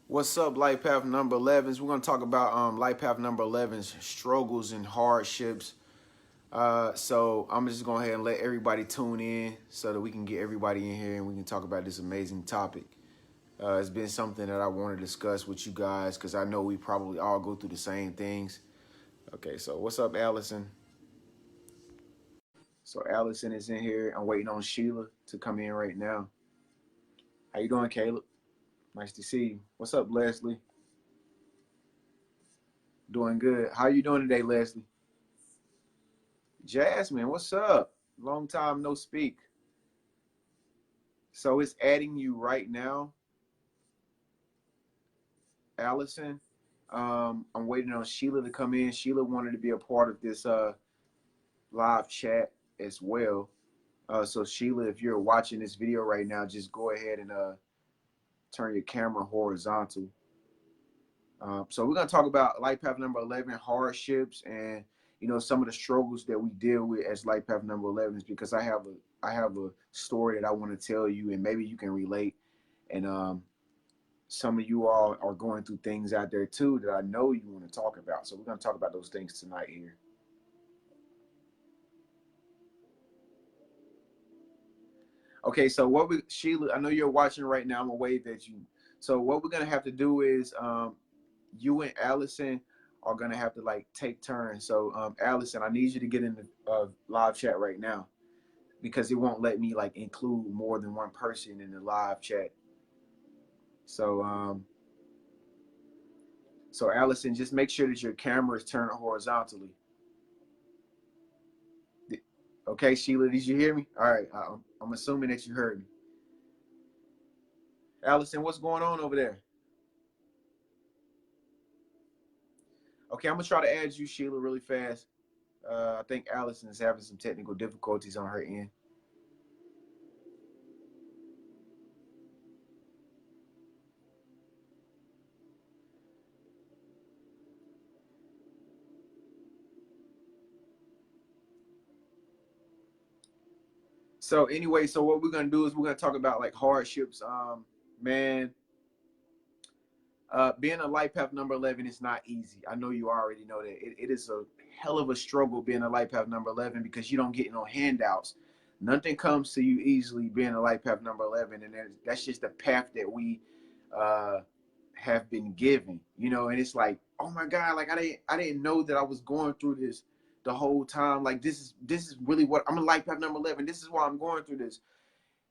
What's up, Life Path number 11's? We're going to talk about Life Path number 11's struggles and hardships. So I'm just going to go ahead and let everybody tune in so that we can get everybody in here and we can talk about this amazing topic. It's been something that I want to discuss with you guys because I know we probably all go through the same things. Okay, so what's up, Allison? So Allison is in here. I'm waiting on Sheila to come in right now. How you doing, Caleb? Nice to see you. What's up, Leslie? Doing good. How you doing today, Leslie? Jasmine, what's up? Long time no speak. So it's adding you right now, Allison. I'm waiting on Sheila to come in. Sheila wanted to be a part of this live chat as well. So Sheila, if you're watching this video right now, just go ahead and turn your camera horizontal. So we're gonna talk about Life Path number 11 hardships and some of the struggles that we deal with as Life Path number 11 is because I have a story that I want to tell you and maybe you can relate, and some of you all are going through things out there too that I know you want to talk about. So we're gonna talk about those things tonight here. Okay, so Sheila, I know you're watching right now. I'm gonna wave at you. So what we're gonna have to do is you and Allison are gonna have to take turns. So Allison, I need you to get in the live chat right now because it won't let me include more than one person in the live chat. So so Allison, just make sure that your camera is turned horizontally. Okay, Sheila, did you hear me? All right, I'm assuming that you heard me. Allison, what's going on over there? Okay, I'm gonna try to add you, Sheila, really fast. I think Allison is having some technical difficulties on her end. So anyway, so what we're gonna do is we're gonna talk about hardships. Man, being a Life Path number 11 is not easy. I know you already know that. It is a hell of a struggle being a Life Path number 11 because you don't get no handouts. Nothing comes to you easily being a Life Path number 11, and that's just the path that we have been given. And it's like, oh my God, I didn't know that I was going through this the whole time. Like this is really what I'm a Life Path number 11. This is why I'm going through this.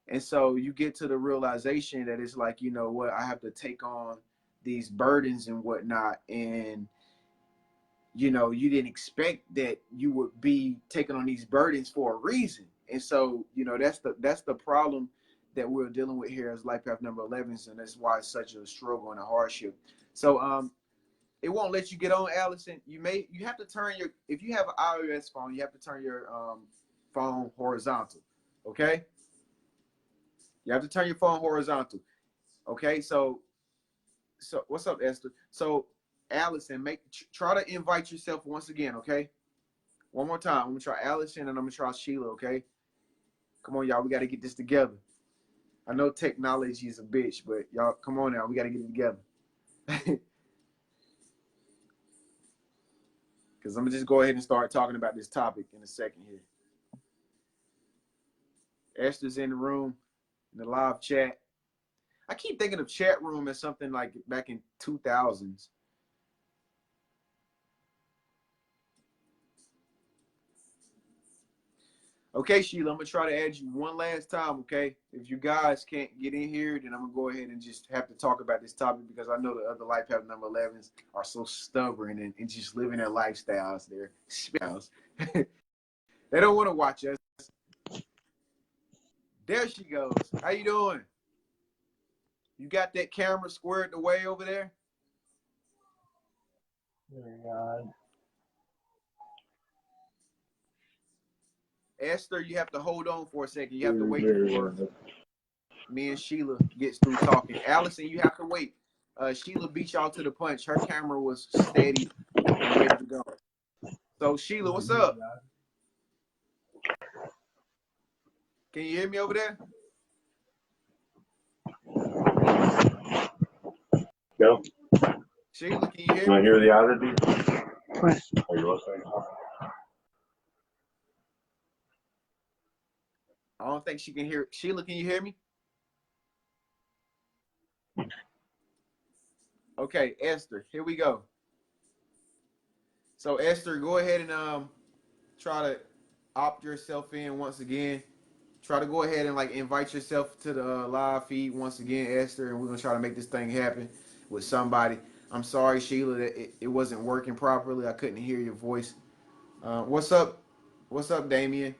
And so you get to the realization that it's like, you know what, I have to take on these burdens and whatnot. And, you didn't expect that you would be taking on these burdens for a reason. And so, that's the problem that we're dealing with here as Life Path number 11. And that's why it's such a struggle and a hardship. So, it won't let you get on, Allison. You have to turn if you have an iOS phone, you have to turn your phone horizontal. Okay. You have to turn your phone horizontal. Okay, so what's up, Esther? So Allison, try to invite yourself once again, okay? One more time. I'm gonna try Allison and I'm gonna try Sheila, okay? Come on, y'all, we gotta get this together. I know technology is a bitch, but y'all, come on now, we gotta get it together. Because I'm gonna just go ahead and start talking about this topic in a second here. Esther's in the room, in the live chat. I keep thinking of chat room as something like back in 2000s. Okay, Sheila, I'm gonna try to add you one last time, okay? If you guys can't get in here, then I'm gonna go ahead and just have to talk about this topic because I know the other Life Path number 11s are so stubborn and just living their lifestyles, their styles. They don't want to watch us. There she goes. How you doing? You got that camera squared away over there? Esther, you have to hold on for a second. You have to wait for me and Sheila gets through talking. Allison, you have to wait. Sheila beat y'all to the punch. Her camera was steady and ready to go. So Sheila, what's up? Can you hear me over there? go. Sheila, can you hear You want me? to hear the oddity? What? Are you listening? I don't think she can hear. Sheila, can you hear me? Okay, Esther, here we go. So Esther, go ahead and try to opt yourself in once again. Try to go ahead and like invite yourself to the live feed once again, Esther, and we're gonna try to make this thing happen with somebody. I'm sorry, Sheila, that it wasn't working properly. I couldn't hear your voice. What's up? What's up, Damien?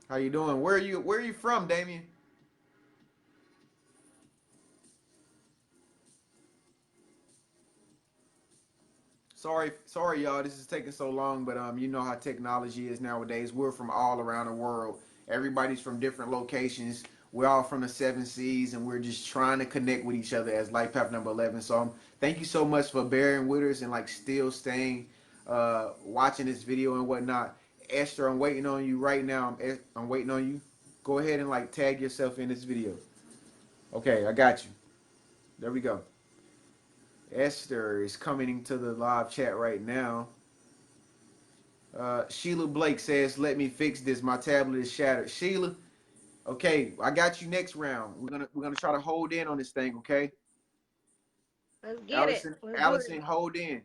How you doing? Where are you from, Damien? Sorry, y'all. This is taking so long, but you know how technology is nowadays. We're from all around the world. Everybody's from different locations. We're all from the seven seas, and we're just trying to connect with each other as Life Path number 11. So thank you so much for bearing with us and like still staying, watching this video and whatnot. Esther, I'm waiting on you right now. I'm waiting on you. Go ahead and like tag yourself in this video. Okay, I got you. There we go. Esther is coming to the live chat right now. Sheila Blake says, "Let me fix this. My tablet is shattered." Sheila, okay, I got you next round. We're gonna try to hold in on this thing, okay? Let's get it. Allison, Let's do Allison, it. hold in.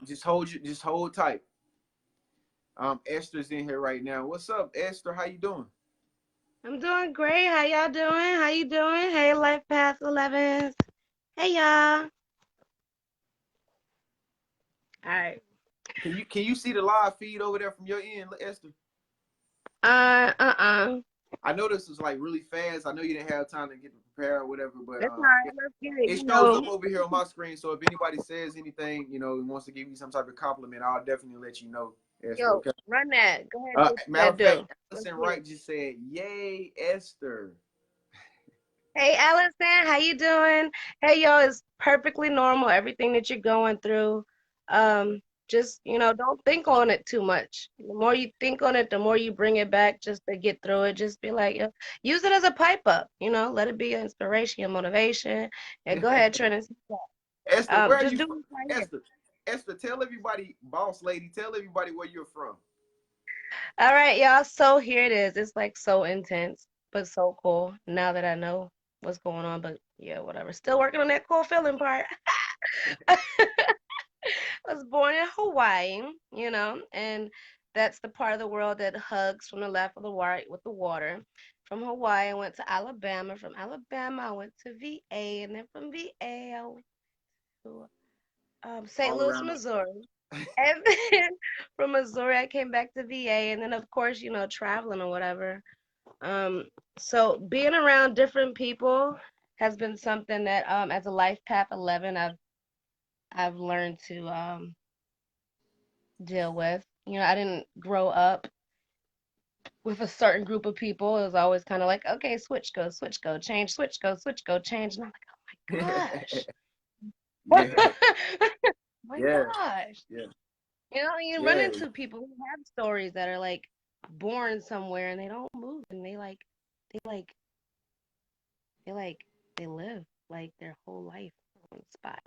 Just hold tight. Esther's in here right now. What's up, Esther? How you doing? I'm doing great. How y'all doing? How you doing? Hey, Life Path 11's. Hey, y'all. All right. Can you see the live feed over there from your end, Esther? Uh-uh. I know this was like really fast. I know you didn't have time to get to prepare or whatever, but That's all right. Let's get it. it You shows know, up over here on my screen. So if anybody says anything, wants to give you some type of compliment, I'll definitely let you know, Esther. yo, Okay. run that. Go ahead and do what you Matter gotta of fact, do. Let's Allison get it. Wright just said, "Yay, Esther." Hey, Allison, how you doing? Hey, yo, it's perfectly normal, everything that you're going through. Um, just, don't think on it too much. The more you think on it, the more you bring it back just to get through it. Just be like, use it as a pipe up, let it be an inspiration, and motivation. And go ahead, Trenius. Esther, where are Just you do from? it right here. Esther, tell everybody, boss lady, tell everybody where you're from. All right, y'all. So here it is. It's like so intense, but so cool now that I know what's going on. But yeah, whatever. Still working on that cool feeling part. I was born in Hawaii, and that's the part of the world that hugs from the left of the right with the water. From Hawaii, I went to Alabama. From Alabama, I went to VA, and then from VA, I went to St. All Louis, around Missouri. And then from Missouri, I came back to VA, and then of course, traveling or whatever. Um, so being around different people has been something that, as a Life Path 11, I've learned to deal with. I didn't grow up with a certain group of people. It was always kind of like, okay, switch, go, change, switch, go, change. And I'm like, oh my yeah, gosh. My yeah, gosh. yeah, You run yeah. into people who have stories that are like born somewhere and they don't move and they like, they like, they live like their whole life in one spot,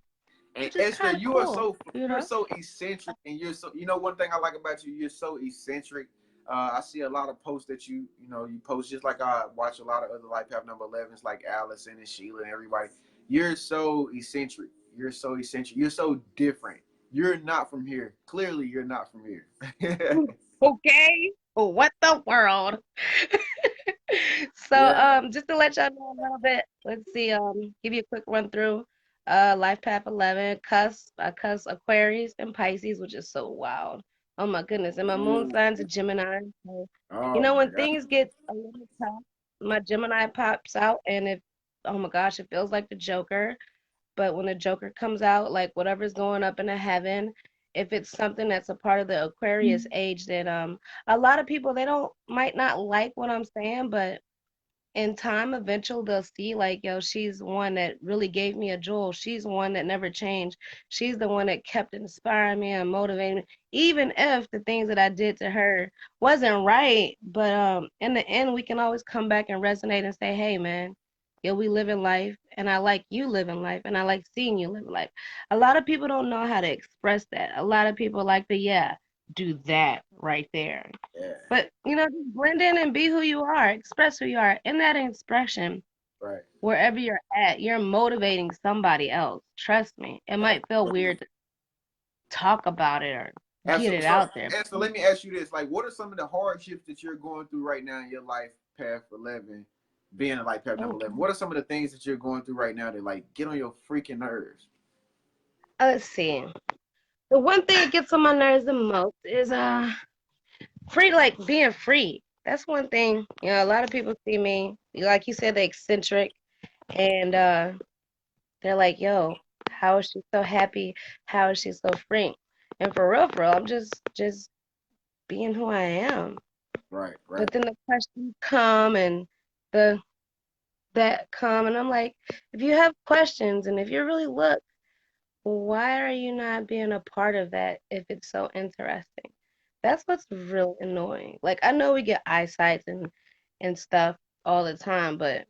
And which is Esther, kind of cool, you're so eccentric, and you're so one thing I like about you, you're so eccentric. I see a lot of posts that you post, just like I watch a lot of other Life Path number 11s like Allison and Sheila and everybody. You're so eccentric. You're so eccentric. You're so different. You're not from here. Clearly, you're not from here. Okay. What the world? So, Yeah. just to let y'all know a little bit, let's see, give you a quick run through. Life Path 11, I cuss Aquarius and Pisces, which is so wild. Oh my goodness. And my moon Ooh. sign's a Gemini. So, Oh my when God. things get a little tough, my Gemini pops out and oh my gosh, it feels like the Joker. But when the Joker comes out, like whatever's going up in the heaven, if it's something that's a part of the Aquarius age, then a lot of people they don't might not like what I'm saying, but in time eventually they'll see like, yo, she's one that really gave me a jewel. She's one that never changed. She's the one that kept inspiring me and motivating me, even if the things that I did to her wasn't right. But in the end, we can always come back and resonate and say, hey, man, yeah, we live in life, and I like you living life, and I like seeing you live life. A lot of people don't know how to express that. A lot of people like to, yeah, do that right there. Yeah. But, just blend in and be who you are, express who you are. In that expression, Right. wherever you're at, you're motivating somebody else. Trust me. It might feel Absolutely. weird to talk about it or get Absolutely. it So, out there. Esther, let me ask you this: like, what are some of the hardships that you're going through right now in your life path 11, being a life path number Oh, 11? What are some of the things that you're going through right now that like get on your freaking nerves? let's see. The one thing that gets on my nerves the most is free, like being free. That's one thing. A lot of people see me, like you said, they eccentric, and they're like, "Yo, how is she so happy? How is she so free?" And for real, I'm just being who I am. Right. Right. But then the questions come and the that come, and I'm like, if you have questions and if you really look, why are you not being a part of that if it's so interesting? That's what's really annoying. Like I know we get eyesights and stuff all the time, but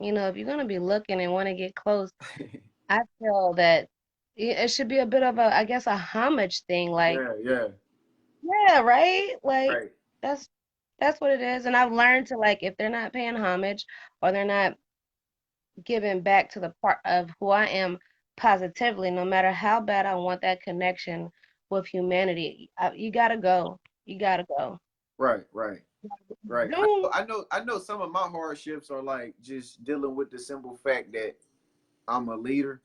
if you're gonna be looking and want to get close, I feel that it should be a bit of a, I guess, a homage thing. Like, Yeah. Yeah. yeah, right? Like Right. that's that's what it is. And I've learned to, like, if they're not paying homage or they're not giving back to the part of who I am positively, no matter how bad I want that connection with humanity, you gotta go. You gotta go. Right. Right. Right. Zoom. I know some of my hardships are like just dealing with the simple fact that I'm a leader.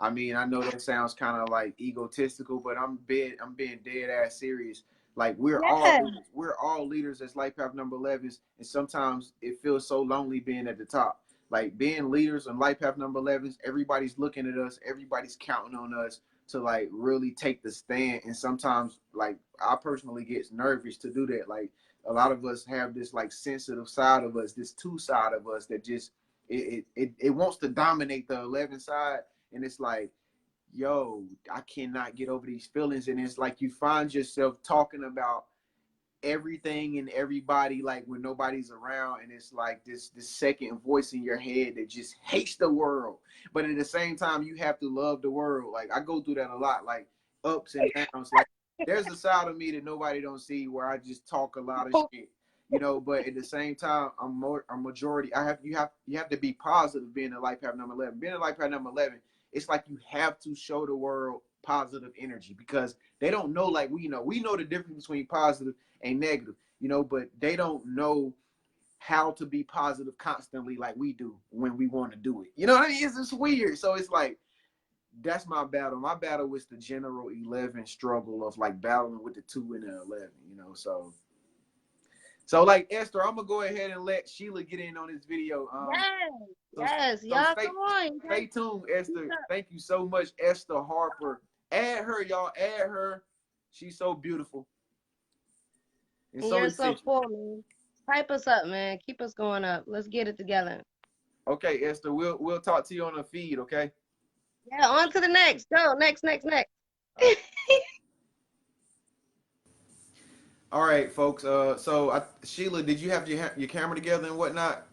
I mean, I know that sounds kind of like egotistical, but I'm being dead ass serious. Like Yeah. we're all leaders as life path number 11s, and sometimes it feels so lonely being at the top. Like being leaders on life path number 11s, everybody's looking at us, everybody's counting on us to like really take the stand. And sometimes, like I personally get nervous to do that. Like a lot of us have this like sensitive side of us, this two side of us that just it wants to dominate the 11 side, and it's like, yo, I cannot get over these feelings. And it's like you find yourself talking about everything and everybody like when nobody's around, and it's like this second voice in your head that just hates the world, but at the same time you have to love the world. Like I go through that a lot, like ups and downs. Like there's a side of me that nobody don't see where I just talk a lot of shit, but at the same time a majority. You have to be positive being a life path number 11. Being a life path number 11, it's like you have to show the world positive energy, because they don't know, like we know the difference between positive and negative, but they don't know how to be positive constantly like we do when we want to do it. You know what I mean? It's just weird. So it's like that's my battle. My battle is the general 11 struggle of like battling with the 2 and the 11. So like Esther, I'm gonna go ahead and let Sheila get in on this video. Yes. So Yes. so Y'all come on. stay tuned, Esther. Thank you so much, Esther Harper. Add her, y'all. Add her. She's so beautiful. And And so you're is so Cynthia. cool, man. Hype us up, man. Keep us going up. Let's get it together. Okay, Esther, we'll talk to you on the feed, okay? Yeah, on to the next. Go. Next. All right. All right, folks. Sheila, did you have your camera together and whatnot?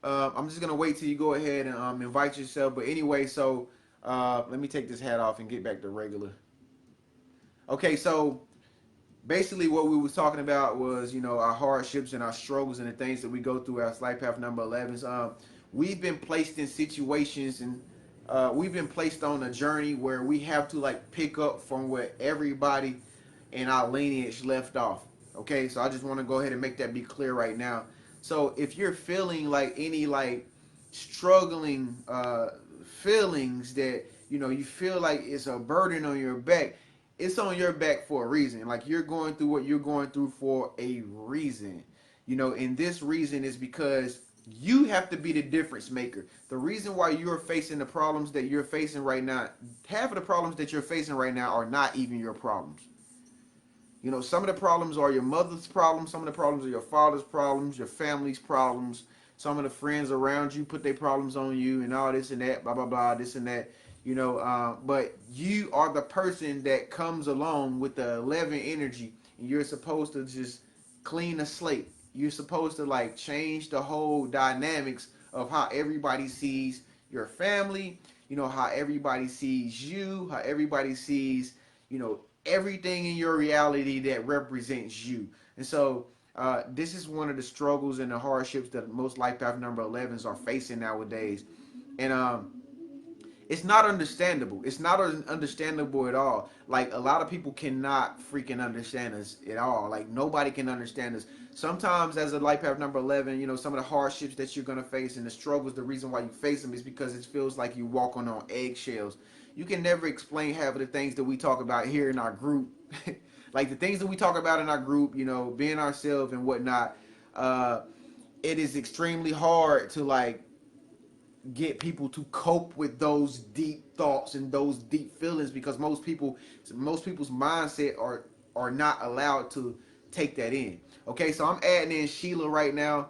I'm just gonna wait till you go ahead and invite yourself. But anyway, so let me take this hat off and get back to regular. Okay, so basically what we was talking about was our hardships and our struggles and the things that we go through as life path number 11s. We've been placed in situations, and we've been placed on a journey where we have to like pick up from where everybody in our lineage left off. Okay, so I just want to go ahead and make that be clear right now. So if you're feeling like any like struggling feelings that you feel like it's a burden on your back, it's on your back for a reason. Like you're going through what you're going through for a reason. And this reason is because you have to be the difference maker. The reason why you're facing the problems that you're facing right now, half of the problems that you're facing right now are not even your problems. Some of the problems are your mother's problems. Some of the problems are your father's problems, your family's problems. Some of the friends around you put their problems on you and all this and that, blah, blah, blah, this and that. But you are the person that comes along with the 11 energy, and you're supposed to just clean a slate. You're supposed to like change the whole dynamics of how everybody sees your family, you know, how everybody sees you, how everybody sees, you know, everything in your reality that represents you. And so this is one of the struggles and the hardships that most life path number 11s are facing nowadays. And it's not understandable. It's not understandable at all. Like a lot of people cannot freaking understand us at all. Like nobody can understand us. Sometimes as a life path number 11, you know, some of the hardships that you're going to face and the struggles, the reason why you face them is because it feels like you're walking on eggshells. You can never explain half of the things that we talk about here in our group. Like the things that we talk about in our group, you know, being ourselves and whatnot. Uh, it is extremely hard to like get people to cope with those deep thoughts and those deep feelings because most people's mindset are not allowed to take that in. Okay, so I'm adding in Sheila right now.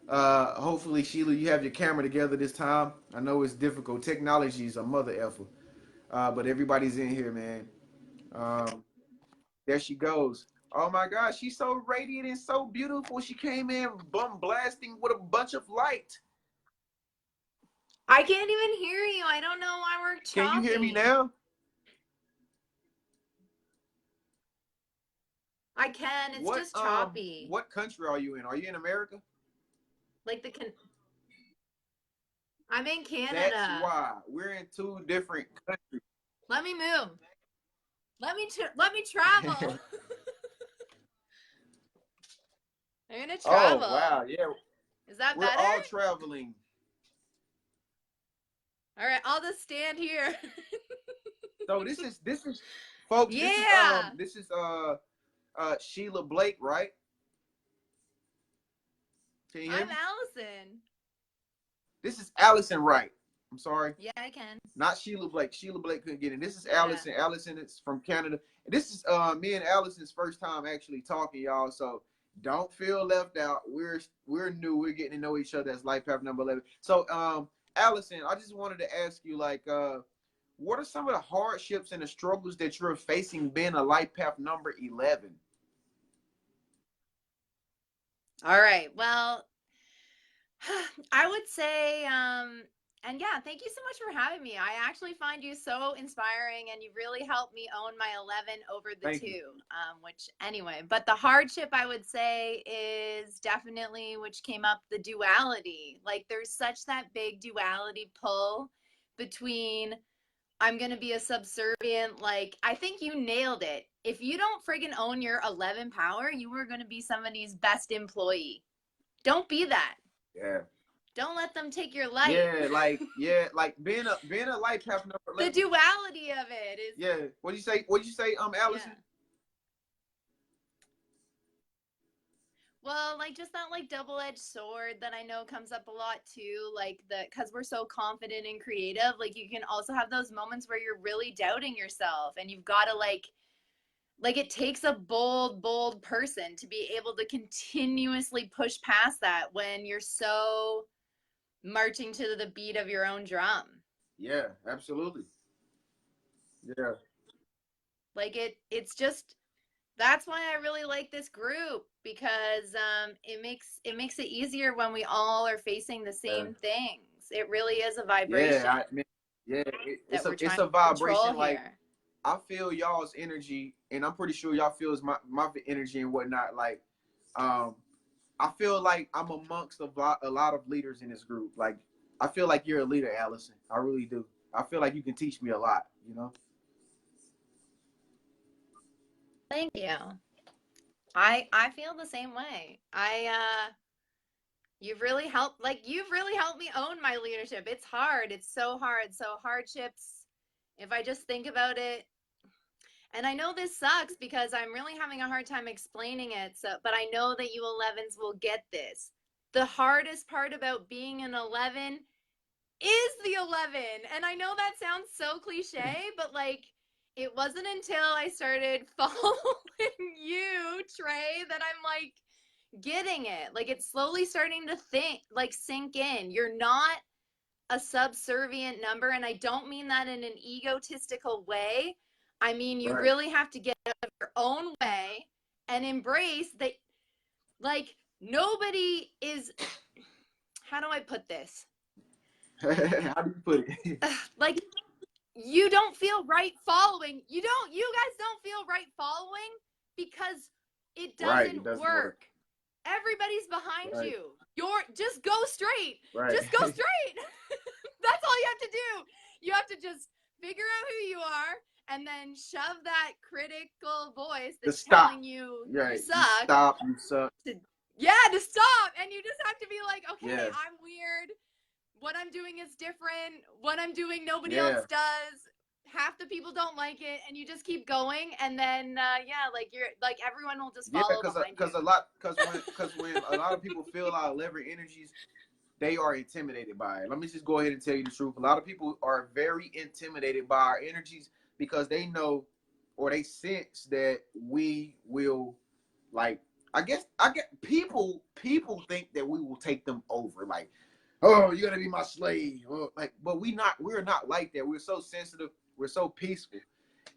Hopefully, Sheila, you have your camera together this time. I know it's difficult. Technology is a mother effer, but everybody's in here, man. Um, there she goes. Oh my gosh, she's so radiant and so beautiful. She came in blasting with a bunch of light. I can't even hear you. I don't know why we're choppy. Can you hear me now? I can. It's just choppy. What country are you in? Are you in America? Like I'm in Canada. That's why. We're in two different countries. Let me move. Let me travel. I'm gonna travel. Oh wow, yeah. Is that We're better? all traveling. All right, I'll just stand here. So this is folks, yeah. this is Sheila Blake, right? Can you hear me? I'm Allison. This is Allison Wright. I'm sorry. Yeah, I can. Not Sheila Blake. Sheila Blake couldn't get in. This is Allison. Yeah. Allison is from Canada. This is me and Allison's first time actually talking, y'all. So don't feel left out. We're new. We're getting to know each other as life path number 11. So Allison, I just wanted to ask you, like, what are some of the hardships and the struggles that you're facing being a life path number 11? All right. Well, I would say, and yeah, thank you so much for having me. I actually find you so inspiring, and you've really helped me own my 11 over the Thank 2. you. Which anyway, but the hardship I would say is definitely, which came up, the duality. Like there's such that big duality pull between I'm going to be a subservient. Like, I think you nailed it. If you don't friggin' own your 11 power, you are going to be somebody's best employee. Don't be that. Yeah. Don't let them take your life. Yeah, like being a life path number 11. The duality of it is. Yeah. What'd you say, Allison? Yeah. Well, like just that like double-edged sword that I know comes up a lot too, like because we're so confident and creative, like you can also have those moments where you're really doubting yourself, and you've got to like it takes a bold person to be able to continuously push past that when you're so marching to the beat of your own drum. Yeah, absolutely. Yeah. Like it's just, that's why I really like this group, because it makes it easier when we all are facing the same things. It really is a vibration. It's a vibration. Like here. I feel y'all's energy, and I'm pretty sure y'all feels my energy and whatnot. Like I feel like I'm amongst a lot of leaders in this group. Like I feel like you're a leader, Allison. I really do. I feel like you can teach me a lot, you know? Thank you. I feel the same way. You've really helped me own my leadership. It's hard. It's so hard. So hardships, if I just think about it, and I know this sucks because I'm really having a hard time explaining it. So, but I know that you 11s will get this. The hardest part about being an 11 is the 11. And I know that sounds so cliche, but like, it wasn't until I started following you, Trey, that I'm like getting it. Like it's slowly starting to sink in. You're not a subservient number. And I don't mean that in an egotistical way. I mean, you really have to get out of your own way and embrace that, like, nobody is, how do I put this? How do you put it? Like, you don't feel right following. You guys don't feel right following because it Right, doesn't it doesn't work. Everybody's behind Right. you. Just go straight. Right. Just go straight. That's all you have to do. You have to just figure out who you are and then shove that critical voice that's telling you Right. you suck. You suck. To stop. And you just have to be like, okay, Yes. I'm weird. What I'm doing is different. What I'm doing, nobody Yeah. else does. Half the people don't like it, and you just keep going, and then like you're like everyone will just follow behind you. Because when a lot of people feel our 11 energies, they are intimidated by it. Let me just go ahead and tell you the truth. A lot of people are very intimidated by our energies because they know or they sense that we will, like, I get people think that we will take them over, like, oh, you're gonna be my slave, like, but we're not like that. We're so sensitive, we're so peaceful,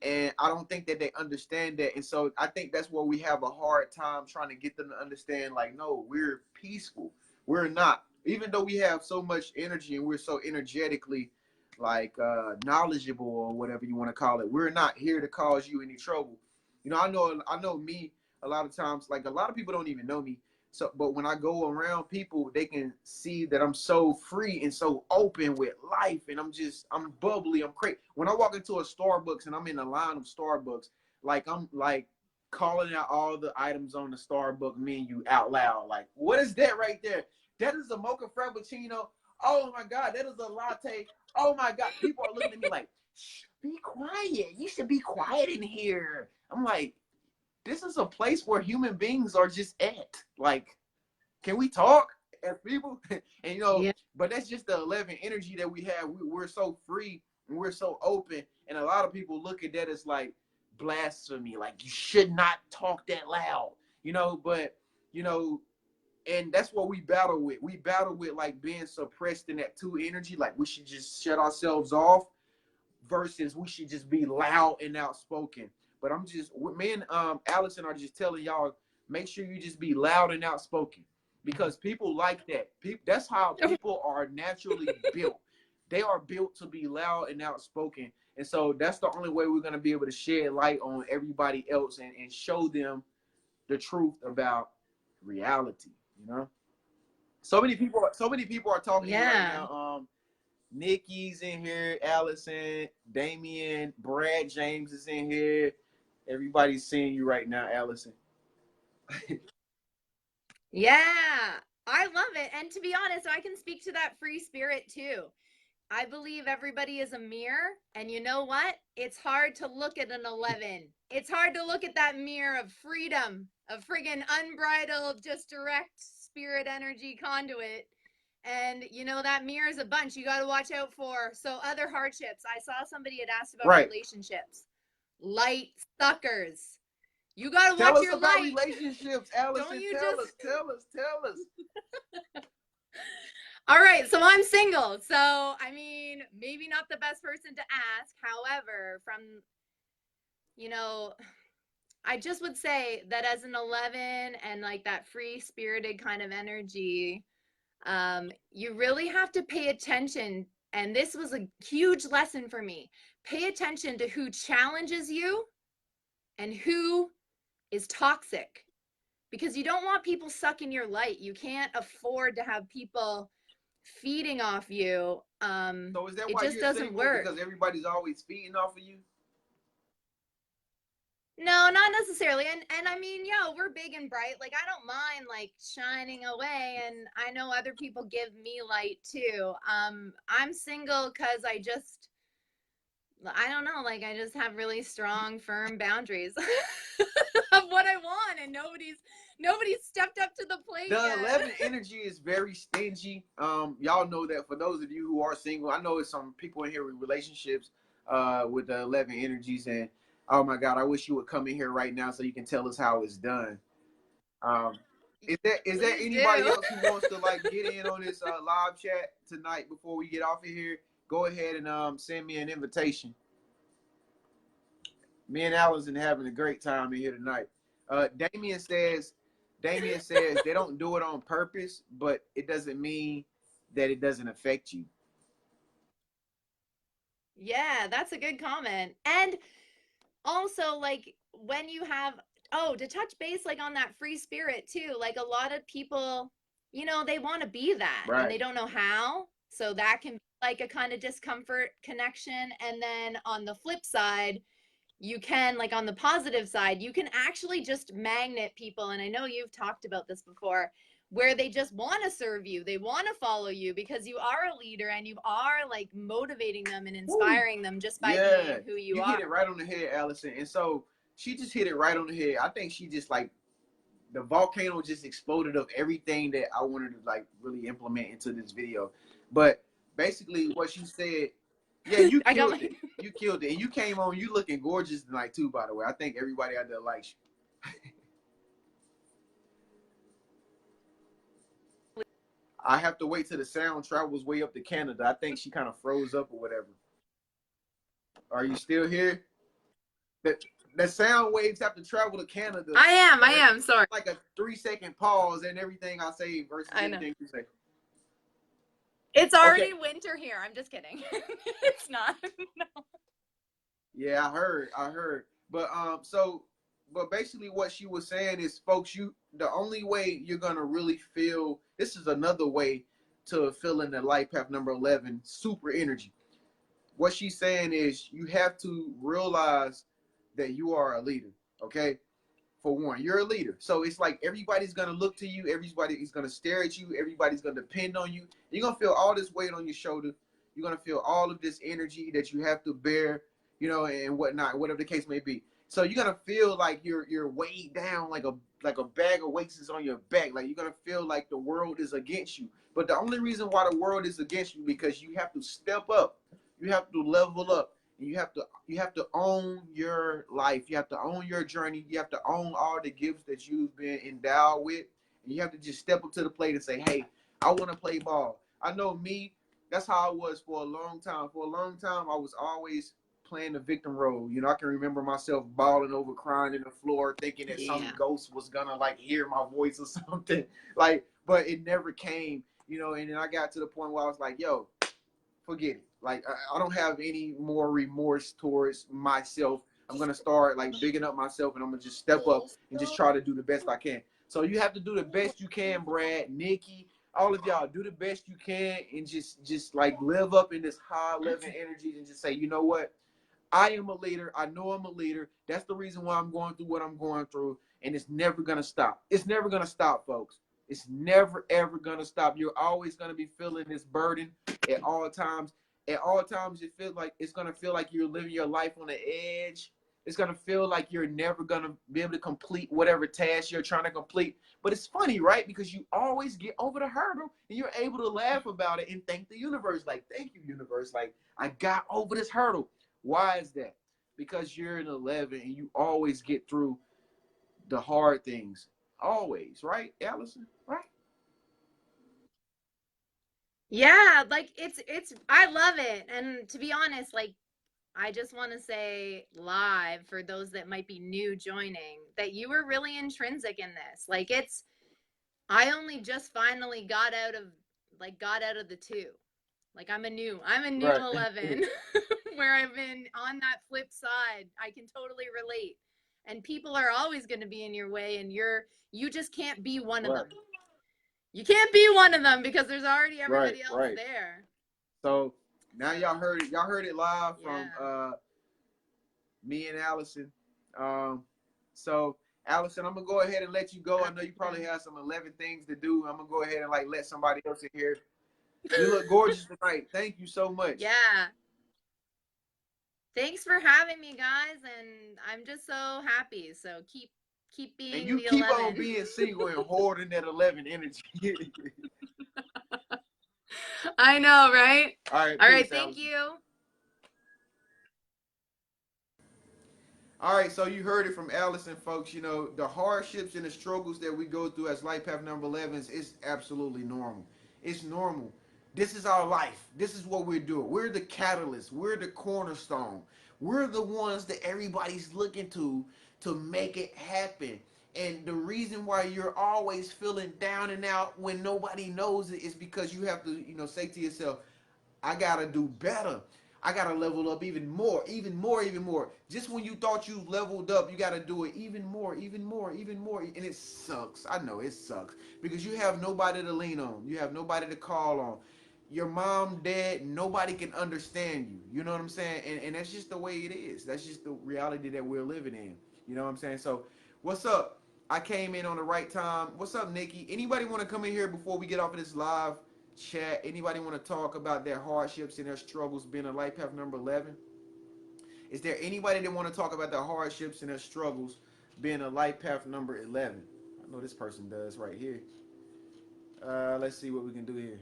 and I don't think that they understand that. And so I think that's where we have a hard time trying to get them to understand, like, no, we're peaceful. We're not, even though we have so much energy and we're so energetically, like, knowledgeable or whatever you want to call it, we're not here to cause you any trouble. You know, I know me a lot of times, like, a lot of people don't even know me. So, but when I go around people, they can see that I'm so free and so open with life, and I'm bubbly, I'm crazy. When I walk into a Starbucks and I'm in the line of Starbucks, like, I'm like calling out all the items on the Starbucks menu out loud. Like, what is that right there? That is a mocha frappuccino. Oh my God, that is a latte. Oh my God, people are looking at me like, shh, be quiet. You should be quiet in here. I'm like, this is a place where human beings are just at. Like, can we talk as people? And Yeah. but that's just the 11 energy that we have. We're so free and we're so open. And a lot of people look at that as like blasphemy. Like, you should not talk that loud, but, and that's what we battle with. We battle with, like, being suppressed in that 2 energy. Like, we should just shut ourselves off versus we should just be loud and outspoken. But me and Allison are just telling y'all, make sure you just be loud and outspoken, because people like that. That's how people are naturally built. They are built to be loud and outspoken. And so that's the only way we're going to be able to shed light on everybody else and show them the truth about reality, So many people are talking to you right now. Nikki's in here, Allison, Damien, Brad James is in here. Everybody's seeing you right now, Allison. Yeah, I love it. And to be honest, I can speak to that free spirit too. I believe everybody is a mirror. And you know what? It's hard to look at an 11. It's hard to look at that mirror of freedom, of friggin' unbridled, just direct spirit energy conduit. And that mirror is a bunch you got to watch out for. So other hardships. I saw somebody had asked about relationships. Light suckers. You got to watch your light. Tell us about relationships, Allison. Tell us. All right, so I'm single. So, I mean, maybe not the best person to ask. However, I just would say that as an 11 and like that free-spirited kind of energy, you really have to pay attention. And this was a huge lesson for me. Pay attention to who challenges you and who is toxic, because you don't want people sucking your light. You can't afford to have people feeding off you. So is that it why just you're doesn't single? work Because everybody's always feeding off of you? No, not necessarily. And I mean, we're big and bright. Like, I don't mind like shining away, and I know other people give me light too. I'm single because I don't know, like, I just have really strong, firm boundaries of what I want, and nobody's stepped up to the plate The yet. 11 energy is very stingy. Y'all know that. For those of you who are single, I know it's some people in here with relationships with the 11 energies, and oh my God, I wish you would come in here right now so you can tell us how it's done. Is there anybody else who wants to like get in on this live chat tonight before we get off of here? Go ahead and send me an invitation. Me and Allison having a great time in here tonight. Damien says they don't do it on purpose, but it doesn't mean that it doesn't affect you. Yeah, that's a good comment. And also, like, when you have, oh, to touch base, like, on that free spirit, too, like, a lot of people, you know, they want to be that and Right. they don't know how. So that can be like a kind of discomfort connection. And then on the flip side, you can, like, on the positive side, you can actually just magnet people. And I know you've talked about this before, where they just want to serve you, they want to follow you because you are a leader and you are, like, motivating them and Woo. inspiring them just by Yeah, being who you you hit are. it right on the head, Allison. And so she just hit it right on the head. I think she just like the volcano just exploded of everything that I wanted to like really implement into this video. But basically, what she said, yeah, you I got killed my it. You killed it, and you came on. You looking gorgeous tonight too, by the way. I think everybody out there likes you. I have to wait till the sound travels way up to Canada. I think she kind of froze up or whatever. Are you still here? The sound waves have to travel to Canada. I am, sorry. Like a 3-second pause and everything I say versus I know. everything you say. It's already winter here. I'm just kidding. It's not. No. Yeah, I heard. But but basically what she was saying is, folks, the only way you're gonna really feel, this is another way to fill in the life path number 11, super energy. What she's saying is you have to realize that you are a leader, okay? For one, you're a leader. So it's like everybody's gonna look to you, everybody is gonna stare at you, everybody's gonna depend on you. You're gonna feel all this weight on your shoulder. You're gonna feel all of this energy that you have to bear, you know, and whatnot, whatever the case may be. So you're gonna feel like you're weighed down like a bag of weights is on your back. Like you're gonna feel like the world is against you. But the only reason why the world is against you because you have to step up, you have to level up, and you have to own your life. You have to own your journey. You have to own all the gifts that you've been endowed with, and you have to just step up to the plate and say, "Hey, I want to play ball." I know me. That's how I was for a long time. For a long time, I was always playing the victim role. You know, I can remember myself bawling over, crying in the floor, thinking that some ghost was gonna like hear my voice or something. Like, but it never came. You know, and then I got to the point where I was like, "Yo, forget it. Like I don't have any more remorse towards myself. I'm gonna start like bigging up myself, and I'm gonna just step up and just try to do the best I can." So you have to do the best you can, Brad, Nikki, all of y'all. Do the best you can, and just like live up in this high level energy, and just say, you know what? I am a leader. I know I'm a leader. That's the reason why I'm going through what I'm going through, and it's never gonna stop. It's never gonna stop, folks. It's never ever gonna stop. You're always gonna be feeling this burden at all times. At all times, it feels like it's gonna feel like you're living your life on the edge. It's gonna feel like you're never gonna be able to complete whatever task you're trying to complete. But it's funny, right? Because you always get over the hurdle and you're able to laugh about it and thank the universe. Like, thank you, universe. Like, I got over this hurdle. Why is that? Because you're an 11 and you always get through the hard things. Always, right, Allison? Right? Yeah, like it's I love it. And to be honest, like, I just want to say live for those that might be new joining that you were really intrinsic in this. Like, I only just finally got out of the two. Like, I'm a new Right. 11 where I've been on that flip side. I can totally relate. And people are always going to be in your way, and you just can't be one of Right. them. You can't be one of them because there's already everybody else Right. there. So now y'all heard it. Y'all heard it live from Yeah. me and Allison. So Allison, I'm gonna go ahead and let you go. I know you probably have some 11 things to do. I'm gonna go ahead and like let somebody else in here. You look gorgeous tonight. Thank you so much. Yeah. Thanks for having me, guys, and I'm just so happy. So keep being And you the keep 11. on being single and hoarding that 11 energy. I know, right? All right. All right, Peace, thank Allison. you. All right, so you heard it from Allison, folks. You know, the hardships and the struggles that we go through as life path number 11s is absolutely normal. It's normal. This is our life. This is what we're doing. We're the catalyst. We're the cornerstone. We're the ones that everybody's looking to make it happen. And the reason why you're always feeling down and out when nobody knows it is because you have to, say to yourself, I gotta do better. I gotta level up even more, even more, even more. Just when you thought you leveled up, you gotta do it even more, even more, even more. And it sucks. I know it sucks because you have nobody to lean on. You have nobody to call on. Your mom, dad, nobody can understand you. You know what I'm saying? And that's just the way it is. That's just the reality that we're living in. You know what I'm saying? So, what's up? I came in on the right time. What's up, Nikki? Anybody want to come in here before we get off of this live chat? Anybody want to talk about their hardships and their struggles being a life path number 11? Is there anybody that want to talk about their hardships and their struggles being a life path number 11? I know this person does right here. Let's see what we can do here.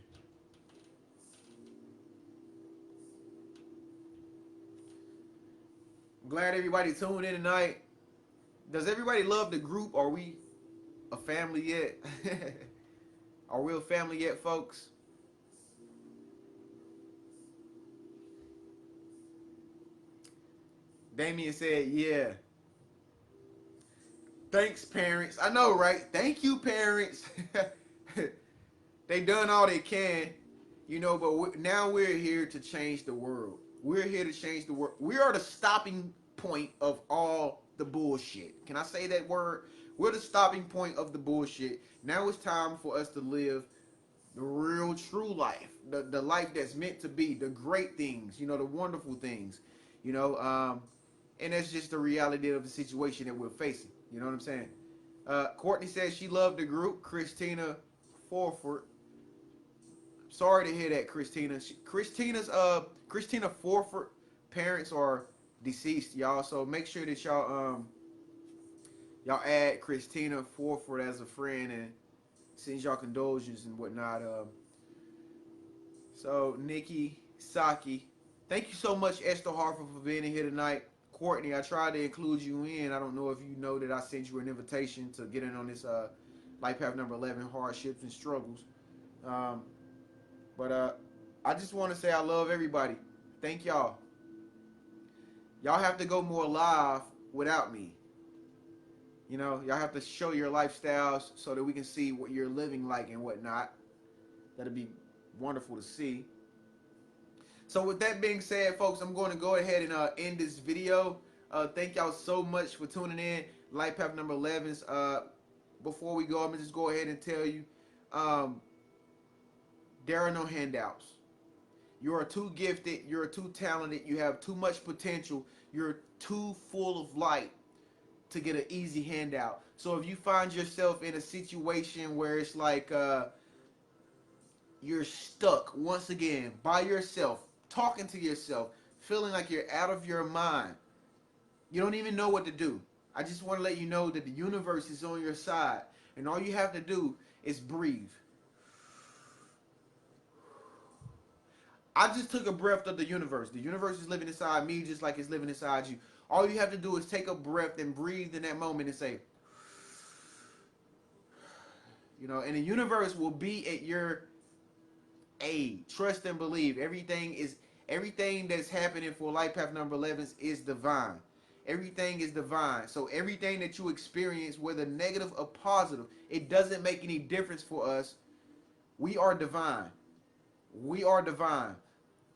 I'm glad everybody tuned in tonight. Does everybody love the group? Are we a family yet? Are we a family yet, folks? Damien said, yeah. Thanks, parents. I know, right? Thank you, parents. They done all they can, but now we're here to change the world. We're here to change the world. We are the stopping point of all the bullshit. Can I say that word? We're the stopping point of the bullshit. Now it's time for us to live the real true life, the life that's meant to be, the great things, the wonderful things, and that's just the reality of the situation that we're facing. You know what I'm saying? Courtney says she loved the group. Christina Forford. Sorry to hear that, Christina. Christina Forford parents are deceased, y'all. So make sure that y'all add Christina Forford as a friend and send y'all condolences and whatnot. So Nikki Saki, thank you so much, Esther Harford, for being in here tonight. Courtney, I tried to include you in. I don't know if you know that I sent you an invitation to get in on this life path number 11, hardships and struggles. But I just want to say I love everybody. Thank y'all. Y'all have to go more live without me. Y'all have to show your lifestyles so that we can see what you're living like and whatnot. That'll be wonderful to see. So with that being said, folks, I'm going to go ahead and end this video. Thank y'all so much for tuning in. Life path number 11's. Before we go, I'm going to just go ahead and tell you, there are no handouts. You are too gifted. You're too talented. You have too much potential. You're too full of light to get an easy handout. So if you find yourself in a situation where it's like you're stuck once again by yourself, talking to yourself, feeling like you're out of your mind, you don't even know what to do, I just want to let you know that the universe is on your side, and all you have to do is breathe. I just took a breath of the universe. The universe is living inside me just like it's living inside you. All you have to do is take a breath and breathe in that moment and say, and the universe will be at your aid. Trust and believe. Everything that's happening for life path number 11 is divine. Everything is divine. So everything that you experience, whether negative or positive, it doesn't make any difference for us. We are divine. We are divine.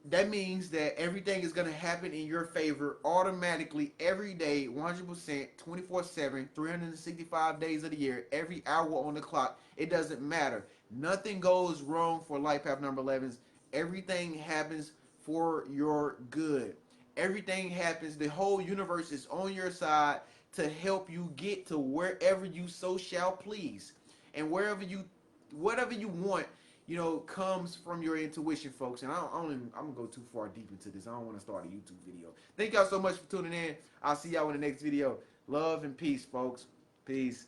That means that everything is going to happen in your favor automatically every day, 100%, 24/7, 365 days of the year, every hour on the clock. It doesn't matter. Nothing goes wrong for life path number 11's. Everything happens for your good. Everything happens. The whole universe is on your side to help you get to wherever you so shall please. And whatever you want, comes from your intuition, folks. And I'm gonna go too far deep into this. I don't want to start a YouTube video. Thank y'all so much for tuning in. I'll see y'all in the next video. Love and peace, folks. Peace.